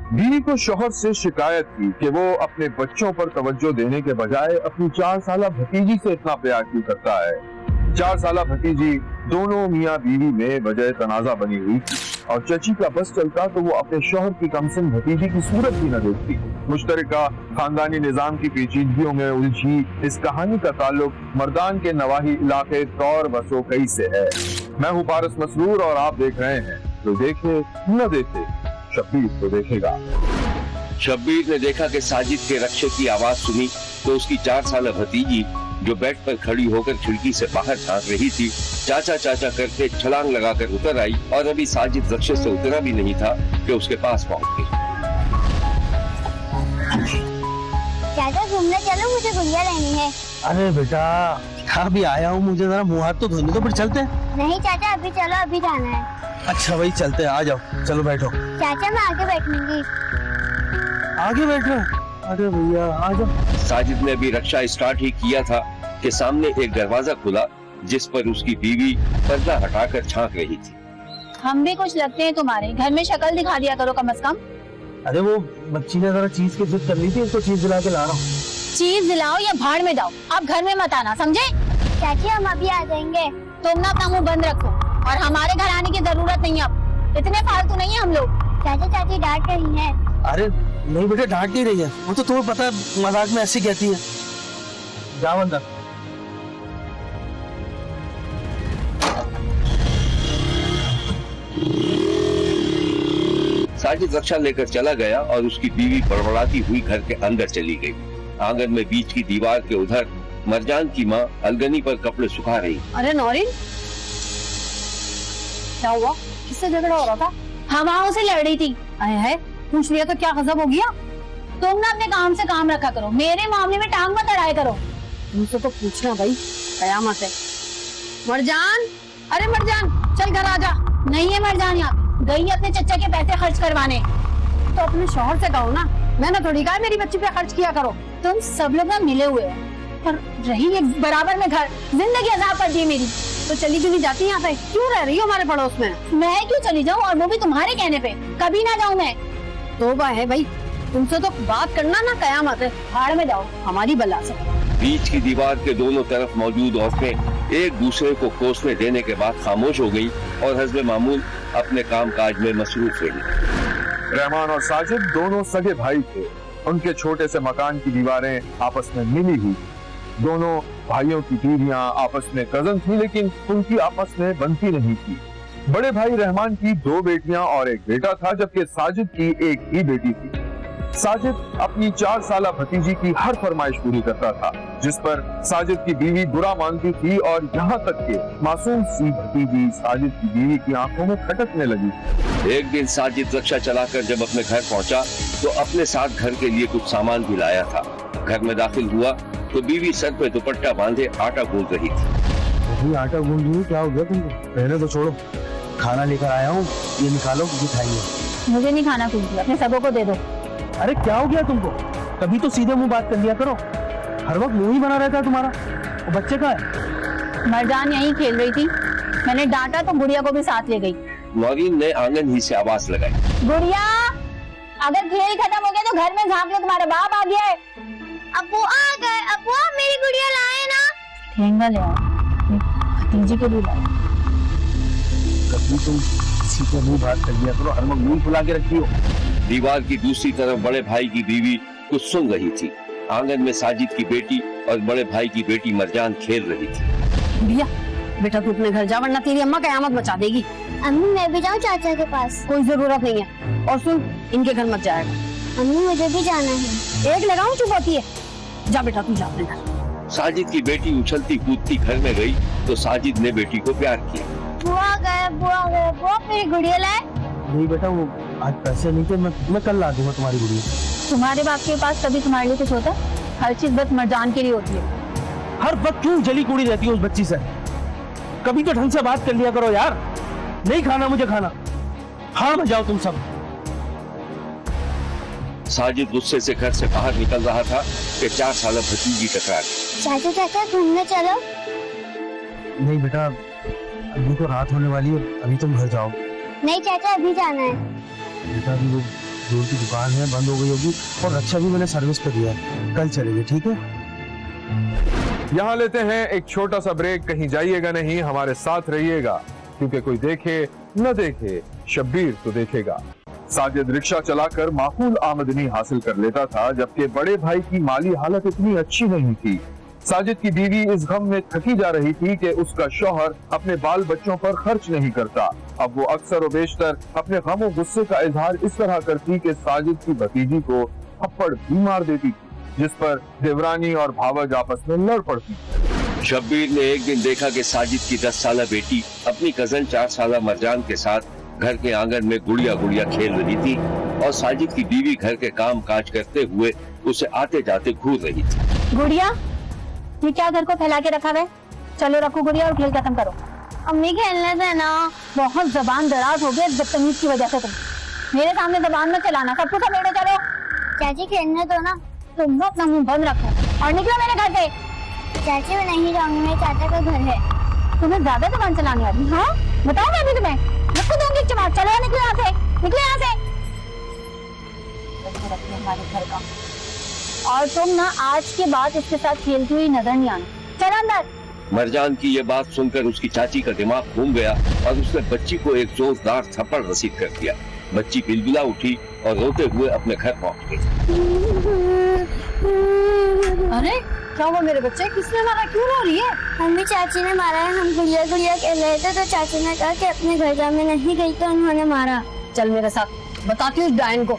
बीवी को शौहर से शिकायत की कि वो अपने बच्चों पर तवज्जो देने के बजाय अपनी 4 साला भतीजी से इतना प्यार क्यों करता है। 4 साला भतीजी दोनों मियाँ बीवी में वजह तनाजा बनी हुई थी और चची का बस चलता तो वो अपने शौहर की कमसिन भतीजी की सूरत भी न देखती। मुश्तरका खानदानी निजाम की पेचीदगियों में उलझी इस कहानी का ताल्लुक मर्दान के नवाही इलाके तौर वसोकई से है। मैं हूँ पारस मसरूर और आप देख रहे हैं तो देखे न देखे शब्बीर तो देखेगा। शब्बीर ने देखा कि साजिद के रक्षे की आवाज सुनी तो उसकी 4 साला भतीजी जो बेड पर खड़ी होकर खिड़की से बाहर झांक रही थी चाचा चाचा करके छलांग लगाकर उतर आई और अभी साजिद रक्षे से उतरा भी नहीं था कि उसके पास पहुंच गई। चाचा घूमने चलो, मुझे गुड़िया लेनी है। अरे बेटा अभी आया हूँ, मुझे जरा मुंह हाथ तो धोने दो फिर चलते हैं। नहीं चाचा अभी चलो, अभी जाना है। अच्छा भाई चलते हैं, आ जाओ चलो बैठो। चाचा मैं आगे बैठूंगी। आगे बैठो। अरे भैया आ जाओ। साजिद ने अभी रक्षा स्टार्ट ही किया था कि सामने एक दरवाजा खुला जिस पर उसकी बीवी पर्दा हटाकर झांक रही थी। हम भी कुछ लगते हैं तुम्हारे, घर में शक्ल दिखा दिया करो कम से कम। अरे वो बच्ची ने जरा चीज की जिद कर ली थी, उसको चीज दिला के ला रहा हूँ। चीज दिलाओ या भाड़ में जाओ, आप घर में मत आना, समझे? चाची हम अभी आ जाएंगे। तुम ना अपना मुंह बंद रखो और हमारे घर आने की जरूरत नहीं है, अब इतने फालतू नहीं है हम लोग। चाचा चाची डांट रही हैं। अरे नहीं बेटे डांट नहीं रही है, वो तो तुम्हें पता है मजाक में ऐसी कहती है। जाओ अंदर। साजिद रक्षा लेकर चला गया और उसकी बीवी बड़बड़ाती हुई घर के अंदर चली गई। आंगन में बीच की दीवार के उधर मरजान की माँ अलगनी पर कपड़े सुखा रही। अरे नौरीन क्या हुआ, किससे झगड़ा हो रहा था? हवाओं से लड़ रही थी। है पूछ लिया तो क्या गजब हो गया? तुम ना अपने काम से काम रखा करो, मेरे मामले में टांग मत अड़ाया करो। तुमसे तो पूछना भाई कयामत है। मरजान, अरे मरजान चल घर आजा। नहीं है मरजान यहाँ, गई अपने चचा के पैसे खर्च करवाने। तो अपने शौहर से कहो ना, मैंने थोड़ी कहा मेरी बच्ची पे खर्च किया करो। तुम सब लोग ना मिले हुए हैं पर रही एक बराबर में घर, जिंदगी अज़ाब कर दी मेरी। तो चली क्यों नहीं जाती यहाँ पे? क्यों रह रही हो हमारे पड़ोस में? मैं क्यों चली जाऊँ, और वो भी तुम्हारे कहने पे? कभी ना जाऊँ मैं। तौबा है भाई, तुमसे तो बात करना ना कयामत है। भाड़ में जाओ हमारी बला से। बीच की दीवार के दोनों तरफ मौजूद औरतें एक दूसरे को कोसने देने के बाद खामोश हो गई और हस्बे मामूल अपने काम काज में मसरूफ रही। रहमान और साजिद दोनों सगे भाई थे। उनके छोटे से मकान की दीवारें आपस में मिली हुई। दोनों भाइयों की बीवियां आपस में कजन थी, लेकिन उनकी आपस में बनती नहीं थी। बड़े भाई रहमान की 2 बेटियां और 1 बेटा था, जबकि साजिद की 1 ही बेटी थी। साजिद अपनी 4 साला भतीजी की हर फरमाइश पूरी करता था, जिस पर साजिद की बीवी बुरा मानती थी और यहाँ तक कि मासूम सी भतीजी साजिद की बीवी की आंखों में खटकने लगी। एक दिन साजिद रक्षा चलाकर जब अपने घर पहुंचा तो अपने साथ घर के लिए कुछ सामान भी लाया था। घर में दाखिल हुआ तो बीवी सर पे दुपट्टा बांधे आटा गूंद रही थी। आटा गूंद रही, क्या हो गया तुमको? पहले तो छोड़ो, खाना लेकर आया हूँ, ये निकालो कुछ खाइए। मुझे नहीं खाना कुछ, अपने सबों को दे दो। अरे क्या हो गया तुमको? कभी तो सीधे मुंह बात कर लिया करो, हर वक्त मुंह ही बना रहता है तुम्हारा। वो बच्चे कहाँ है? मरजान यहीं खेल रही थी, मैंने डांटा तो गुड़िया को भी साथ ले गई। नौरीन ने आंगन ही से आवाज लगाई। गुड़िया अगर खेल खत्म हो गया तो घर में झांक लो, तुम्हारा बाप आ गया है। अब्बू आ गए। अब्बू मेरी गुड़िया लाए ना। ठेंगा ले आओ, भतीजी के लिए लाओ। कभी तुम सीधे मुंह बात कर लिया करो, हर वक्त मुंह फुला के रखी हो। दीवार की दूसरी तरफ बड़े भाई की बीवी कुछ सुन रही थी। आंगन में साजिद की बेटी और बड़े भाई की बेटी मरजान खेल रही थी। गुड़िया बेटा तू अपने घर जा, वरना तेरी अम्मा कयामत मचा देगी। अम्मी मैं भी जाऊँ चाचा के पास? कोई जरूरत नहीं है, और सुन इनके घर मत जाएगा। अम्मी मुझे भी जाना है। एक लगाऊं चुप होती है। जा बेटा तू जा अपने घर। साजिद की बेटी उछलती कूदती घर में गई तो साजिद ने बेटी को प्यार किया। बुआ गए, बुआ गए, बुआ मेरी गुड़िया लाए। नहीं बेटा वो आज पैसे नहीं थे, मैं कल ला दूंगा तुम्हारी गुड़िया। तुम्हारे बाप के पास कभी तुम्हारे लिए कुछ होता है? हर चीज बस मरजान के लिए होती है। हर वक्त क्यों जली कुड़ी रहती है उस बच्ची से? कभी तो ढंग से बात कर लिया करो यार। नहीं खाना मुझे खाना, हार में जाओ तुम सब। साजिद गुस्से से घर से बाहर निकल रहा था कि 4 साला भतीजी टकरा गई। चाचा चाचा घूमने चलो। नहीं बेटा अभी तो रात होने वाली है, अभी तुम घर जाओ। नहीं चाचा अभी जाना है। बेटा अभी वो दूर की दुकान है, बंद हो गई होगी, और रक्षा भी मैंने सर्विस पे दिया है, कल चलेंगे, ठीक है? यहाँ लेते हैं एक छोटा सा ब्रेक। कहीं जाइएगा नहीं, हमारे साथ रहिएगा, क्योंकि कोई देखे न देखे, शब्बीर तो देखेगा। साजिद रिक्शा चलाकर माकूल आमदनी हासिल कर लेता था, जबकि बड़े भाई की माली हालत इतनी अच्छी नहीं थी। साजिद की बीवी इस गम में थकी जा रही थी कि उसका शौहर अपने बाल बच्चों पर खर्च नहीं करता। अब वो अक्सर और बेशतर अपने गम और गुस्से का इजहार इस तरह करती कि साजिद की भतीजी को थप्पड़ भी मार देती थी, जिस पर देवरानी और भावज आपस में लड़ पड़ती। शब्बीर ने एक दिन देखा कि साजिद की 10 साला बेटी अपनी कजन 4 साला मरजान के साथ घर के आंगन में गुड़िया गुड़िया खेल रही थी और साजिद की बीवी घर के काम काज करते हुए उसे आते जाते घूर रही थी। गुड़िया, ये क्या घर को फैला के रखा है? चलो रखो गुड़िया और खेल खत्म करो। अम्मी खेलने देना। बहुत जबान दराज हो गई बदतमीज की वजह से। तुम मेरे सामने जबान में चलाना, सब कुछ समेटे चलो। चाची खेलने दो ना। तुम अपना मुंह बंद रखो और निकलो मेरे घर से। चाची मैं नहीं जाऊंगी, मेरे चाचा का घर है। तुम्हें ज्यादा जबान चलाने वाली? हाँ बताओ, मैं भी तुम्हें रखो दूंगी जबान। चलो निकलो यहाँ से, निकलो यहाँ से। हमारे घर का, और तुम ना आज के बाद इसके साथ खेलती हुई नजर नहीं आना। चलो अंदर। मरजान की ये बात सुनकर उसकी चाची का दिमाग घूम गया और उसने बच्ची को एक जोरदार थप्पड़ रसीद कर दिया। बच्ची बिलबिला उठी और रोते हुए अपने घर पहुंच गई। अरे क्या हुआ मेरे बच्चे? किसने मारा? क्यों रो रही है? मम्मी चाची ने मारा है। हम गुड़िया गुड़िया खेल रहे थे तो चाची ने कहा कि अपने घर जा, मैं नहीं गई तो उन्होंने मारा। चल मेरे साथ, बताती हूँ डायन को।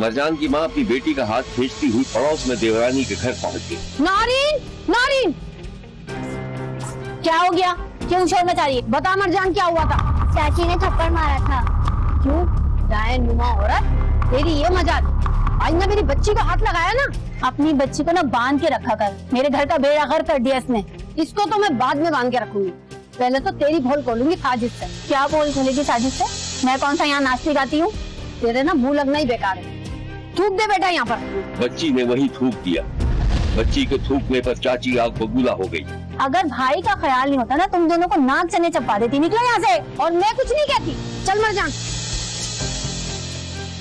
मरजान की माँ अपनी बेटी का हाथ खींचती हुई पड़ोस में देवरानी के घर पहुंच गई। नारिन, नारिन, क्या हो गया? क्यों शोर मचा रही है? बता मरजान, क्या हुआ था? चाची ने थप्पड़ मारा था। क्यों? डायन नुमा औरत, तेरी ये मजाक। आज ना मेरी बच्ची को हाथ लगाया ना, अपनी बच्ची को ना बांध के रखा कर। मेरे घर का बेड़ा गर्क कर दिया इसने। इसको तो मैं बाद में बांध के रखूंगी, पहले तो तेरी भोल खोलूंगी साजिद से। क्या बोल खोलेगी साजिद से? मैं कौन सा यहाँ नाचती गाती हूँ? तेरे ना मुंह लगना ही बेकार है। थूक दे बेटा यहाँ पर। बच्ची ने वही थूक दिया। बच्ची के थूकने पर चाची आग बबूला हो गई। अगर भाई का ख्याल नहीं होता ना, तुम दोनों को नाक चने चपा देती। निकलो यहाँ से, और मैं कुछ नहीं कहती। चल मरजान।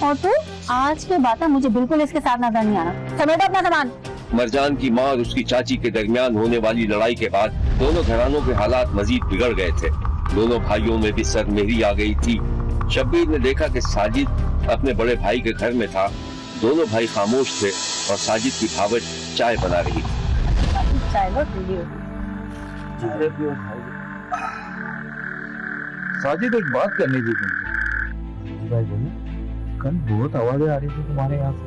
और तू आज के बाद मुझे बिल्कुल इसके साथ नजर नहीं आना। समेटो अपना सामान। मरजान की माँ और उसकी चाची के दरमियान होने वाली लड़ाई के बाद दोनों घरानों के हालात मजीद बिगड़ गए थे। दोनों भाइयों में भी सरमेहरी आ गई थी। शब्बीर ने देखा कि साजिद अपने बड़े भाई के घर में था। दोनों भाई खामोश थे और साजिद की भावज चाय बना रही थी। साजिद, एक बात करनी थी तुमसे। भाई बोले, कल बहुत आवाजें आ रही थी तुम्हारे यहाँ से,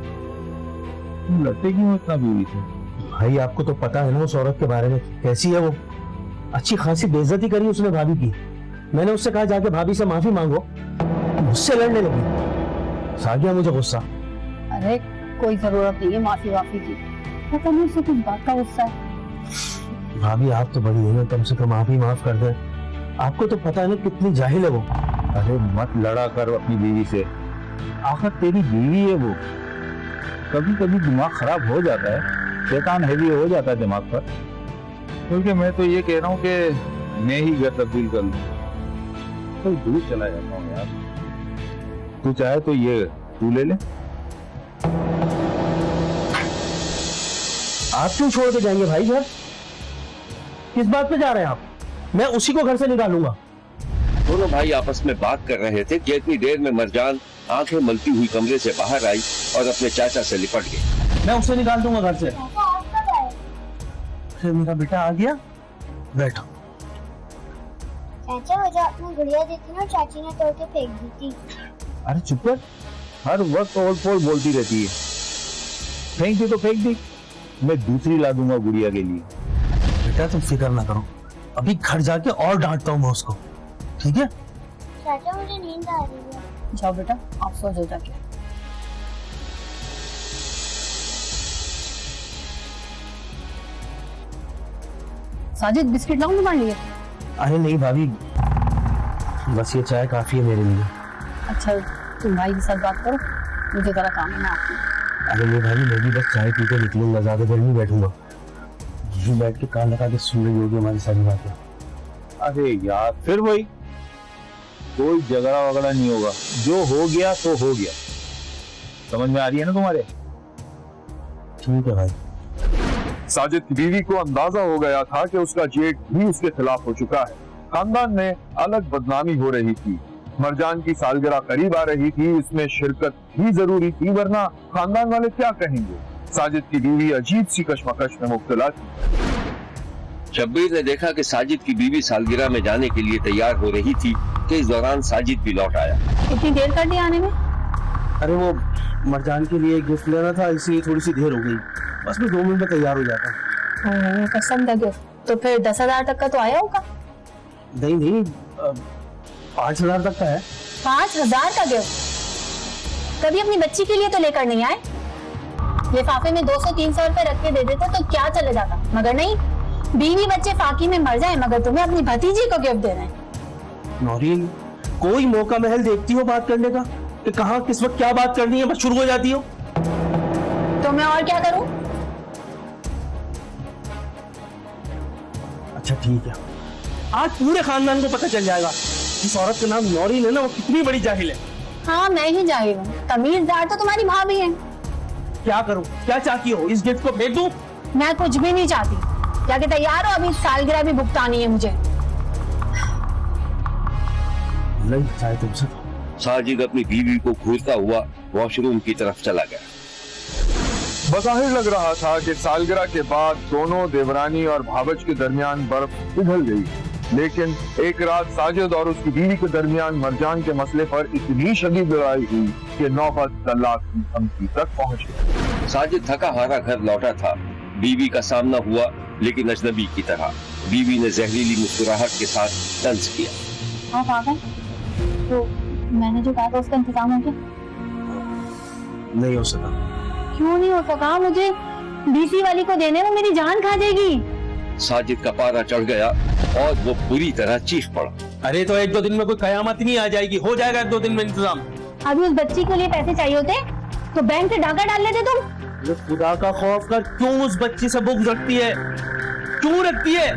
तुम लड़ते क्यों इतना बीवी से? भाई आपको तो पता है ना उस औरत के बारे में, कैसी है वो। अच्छी खासी बेइज्जती करी उसने भाभी की। मैंने उससे कहा जाके भाभी से माफी मांगो, मुझसे लड़ने लगी। आ गया मुझे गुस्सा। अरे कोई जरूरत नहीं है माफी वाफी की, पता नहीं उसे कुछ बात का गुस्सा है। भाभी आप तो बड़ी है, कम से कम आप ही माफ कर दे। आपको तो पता है ना कितनी जाहिल है वो। अरे मत लड़ा कर अपनी बीवी से, आखिर तेरी बीवी है वो। कभी कभी दिमाग खराब हो जाता है, शैतान हैवी हो जाता है दिमाग पर। क्योंकि मैं तो ये कह रहा हूँ कि मैं ही घर तब्दील कर लूँ, तो दूर चला जाता हूँ यार। तू चाहे तो ये तू ले ले। आप क्यों छोड़ के जाएंगे भाई घर? किस बात पे जा रहे हैं आप? मैं उसी को घर से निकालूंगा। दोनों भाई आपस में बात कर रहे थे कि इतनी देर में मरजान आंखें मलती हुई कमरे से बाहर आई और अपने चाचा से लिपट गई। मैं उसे निकाल दूंगा घर से। फिर मेरा बेटा आ गया, बैठो। चाचा वो जो आपने गुड़िया दी थी ना, चाची ने तोड़ के फेंक दी थी। अरे चुप कर, हर वक्त ओल पोल बोलती रहती है। फेंक दी तो फेंक दी, मैं दूसरी ला दूंगा गुड़िया के लिए। बेटा तुम फिक्र ना करो, अभी घर जाके और डांटता हूँ मैं उसको, ठीक है? चाचा मुझे नींद आ रही है। जाओ बेटा, आप सो जाओ जाके। साजिद बिस्किट लाऊं तुम्हारे लिए? अरे नहीं भाभी, बस ये चाय काफी है मेरे लिए। अच्छा तुम भाई के साथ बात करो, मुझे जरा काम है ना आपकी। अरे नहीं भाभी, मैं भी बस चाय पी के निकलूंगा, ज्यादा देर नहीं बैठूंगा। यही बैठ के कान लगा के सुन रही होगी हमारी सारी बातें। अरे यार फिर वही, कोई झगड़ा वगड़ा नहीं होगा, जो हो गया तो हो गया। समझ में आ रही है ना तुम्हारे? ठीक है भाई। साजिद की बीवी को अंदाजा हो गया था कि उसका जेठ भी उसके खिलाफ हो चुका है। खानदान में अलग बदनामी हो रही थी। मरजान की सालगिरह करीब आ रही थी, इसमें शिरकत भी जरूरी थी, वरना खानदान वाले क्या कहेंगे। साजिद की बीवी अजीब सी कश्मकश में मुब्तला थी। शब्बीर ने देखा कि साजिद की बीवी सालगिरह में जाने के लिए तैयार हो रही थी कि इस दौरान साजिद भी लौट आया। इतनी देर कर दी आने में? अरे वो मरजान के लिए गिफ्ट लेना था, इसलिए थोड़ी सी देर हो गई। बस मैं 2 मिनट में तैयार हो जाता। कसम का गिफ्ट तो फिर 10,000 तक का तो आया होगा। नहीं 5,000 तक का है। 5,000 का गिफ्ट कभी अपनी बच्ची के लिए तो लेकर नहीं आए? लिफाफे में 200-300 रुपए रख के दे देते तो क्या चले जाता, मगर नहीं, बीवी बच्चे फाकी में मर जाए मगर तुम्हें अपनी भतीजी को गिफ्ट दे रहे हैं। नौरीन, कोई मौका महल देखती हो बात करने का कि कहाँ किस वक्त क्या बात करनी है, बस शुरू हो जाती हो। तो मैं और क्या करूं? अच्छा ठीक है, आज पूरे खानदान को पता चल जाएगा इस औरत का नाम नौरीन है ना, वो कितनी बड़ी जाहिल है। हाँ मैं ही जाहिल हूँ, तमीजदार तो तुम्हारी भाभी है। क्या करूं, क्या चाहती हो, इस गिफ्ट को फेंक दूं? मैं कुछ भी नहीं चाहती, जाके तैयार हो, अभी सालगिरह भी भुगतानी है मुझे। नहीं चाहे तुमसे। साजिद अपनी बीवी को घूरता हुआ वॉशरूम की तरफ चला गया। बज़ाहिर लग रहा था कि सालगिरह के बाद दोनों देवरानी और भावच के दरमियान बर्फ पिघल गई, लेकिन एक रात साजिद और उसकी बीवी के दरमियान मरजान के मसले पर इतनी शदीद लड़ाई हुई कि नौबत तलाक की धमकी तक पहुंच गई। साजिद थका हारा घर लौटा था। बीवी का सामना हुआ, लेकिन अजनबी की तरह। बीवी ने जहरीली मुस्कुराहट के साथ तंज किया। हाँ पागल, तो मैंने जो कहा था उसका इंतजाम हो गया? नहीं हो सका। क्यों नहीं हो सका? मुझे डीसी वाली को देने में मेरी जान खा जाएगी। साजिद का पारा चढ़ गया और वो बुरी तरह चीख पड़ा। अरे तो 1-2 दिन में कोई कयामत नहीं आ जाएगी, हो जाएगा 1-2 दिन में इंतजाम। अभी उस बच्ची के लिए पैसे चाहिए होते तो बैंक से डाका डाल लेते तुम। खुदा का खौफ कर, क्यों उस बच्ची से बुग़्ज़ रखती है, क्यों रखती है?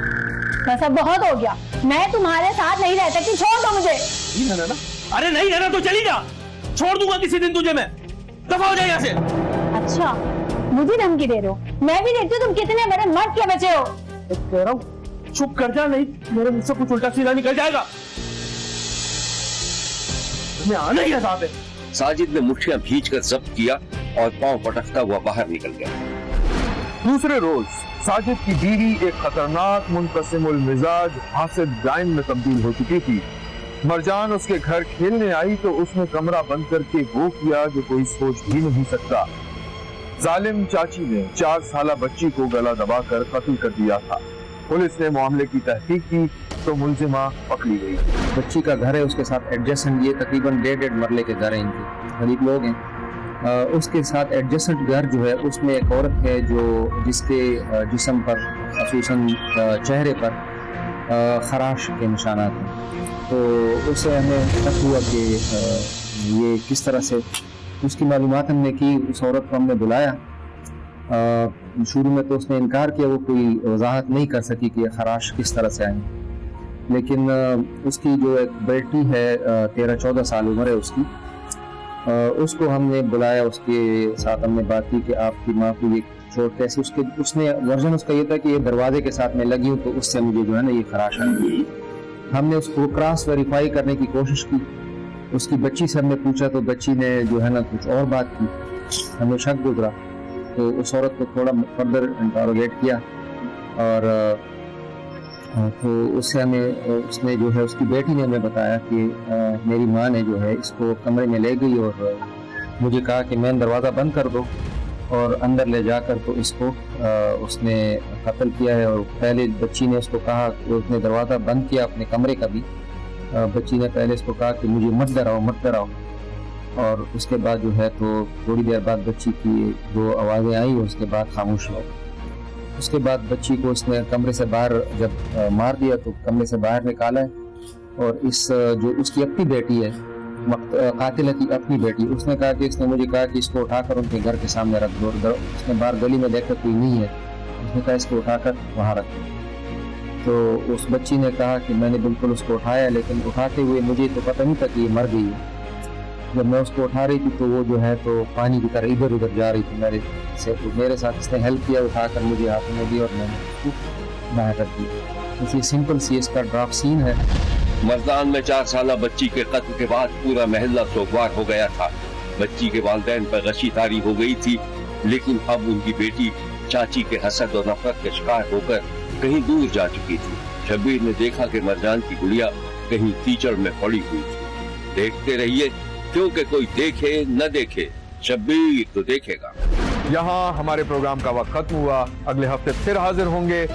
बस अब बहुत हो गया, मैं तुम्हारे साथ नहीं रह सकती, छोड़ दो मुझे। नहीं रहना? अरे नहीं रहना तो चली जा, छोड़ दूंगा किसी दिन तुझे मैं, दफा हो जाए यहाँ से। अच्छा मुझे धमकी दे रहे हो? मैं भी देखती हूँ तुम कितने बड़े मर्द के बचे हो। कह रहा हूँ चुप कर जा, नहीं मेरे मुझसे कुछ उल्टा सीधा निकल जाएगा। तुम्हें आना ही अज़ाब है। साजिद ने मुठ्ठियां भींचकर जब्त किया और पांव पटकता हुआ बाहर निकल गया। दूसरे रोज साजिद की बीवी एक खतरनाक मुनक़सिमुल मिजाज हासिद जाइन में तब्दील हो चुकी थी। मरजान उसके घर खेलने आई तो उसने कमरा बंद करके वो किया जो कोई सोच भी नहीं सकता। जालिम चाची ने 4 साला बच्ची को गला दबाकर कत्ल कर दिया था। पुलिस ने मामले की तहकीक की तो मुलजिमा पकड़ी गई। बच्ची का घर है, उसके साथ एडजस्टेंट, ये तकरीबन 1.5 मरले के घर हैं, इनके गरीब लोग हैं। उसके साथ एडजस्टेंट घर जो है उसमें एक औरत है जो जिसके जिस्म पर खसूसन चेहरे पर खराश के निशानात हैं। तो उससे हमें शक हुआ कि ये किस तरह से, उसकी मालूमात हमने की, उस औरत को हमने बुलाया। शुरू में तो उसने इनकार किया, वो कोई वजाहत नहीं कर सकी कि खराश किस तरह से आई, लेकिन उसकी जो एक बेटी है 13-14 साल उम्र है उसकी, उसको हमने बुलाया, उसके साथ हमने बात की कि आपकी माँ को ये चोट कैसे, उसने वर्जन उसका ये था कि ये दरवाजे के साथ में लगी हूँ तो उससे मुझे जो है ना ये खराश आई। हमने उसको क्रॉस वेरीफाई करने की कोशिश की, उसकी बच्ची से हमने पूछा तो बच्ची ने जो है ना कुछ और बात की, हमें शक गुजरा तो उस औरत को थोड़ा फर्दर इंटरोगेट किया और तो उससे हमें उसने जो है उसकी बेटी ने हमें बताया कि मेरी माँ ने जो है इसको कमरे में ले गई और मुझे कहा कि मैंने दरवाज़ा बंद कर दो और अंदर ले जाकर तो इसको उसने कत्ल किया है। और पहले बच्ची ने उसको कहा कि उसने दरवाज़ा बंद किया अपने कमरे का भी, बच्ची ने पहले इसको कहा कि मुझे मत डराओ, और उसके बाद जो है तो थोड़ी देर बाद बच्ची की जो आवाज़ें आई उसके बाद खामोश हो। उसके बाद बच्ची को उसने कमरे से बाहर जब मार दिया तो कमरे से बाहर निकाला है और इस जो उसकी अपनी बेटी है, कातिल की अपनी बेटी, उसने कहा कि इसने मुझे कहा कि इसको उठाकर उनके घर के सामने रख दो। उसने बाहर गली में देखा कोई नहीं है, उसने कहा इसको उठाकर वहाँ रख दो। तो उस बच्ची ने कहा कि मैंने बिल्कुल उसको उठाया, लेकिन उठाते हुए मुझे तो पता नहीं था कि ये मर गई है। जब मैं उसको उठा रही थी तो वो जो है तो पानी की तरह इधर उधर जा रही थी मेरे से, तो मेरे साथ इसने हेल्प किया, उठाकर मुझे हाथों में दी और मैंने उसको बाहर कर दी। तो ये सिंपल सी इसका ड्राफ्ट सीन है। मर्दान में 4 साल बच्ची के कत्ल के बाद पूरा महल्ला सोगवार हो गया था। बच्ची के वालिदैन पर गशी तारी हो गई थी, लेकिन अब उनकी बेटी चाची के हसद और नफरत के शिकार होकर कहीं दूर जा चुकी थी। शब्बीर ने देखा कि मरजान की गुड़िया कहीं कीचड़ में पड़ी हुई थी। देखते रहिए, क्योंकि कोई देखे न देखे, शब्बीर तो देखेगा। यहाँ हमारे प्रोग्राम का वक्त खत्म हुआ। अगले हफ्ते फिर हाजिर होंगे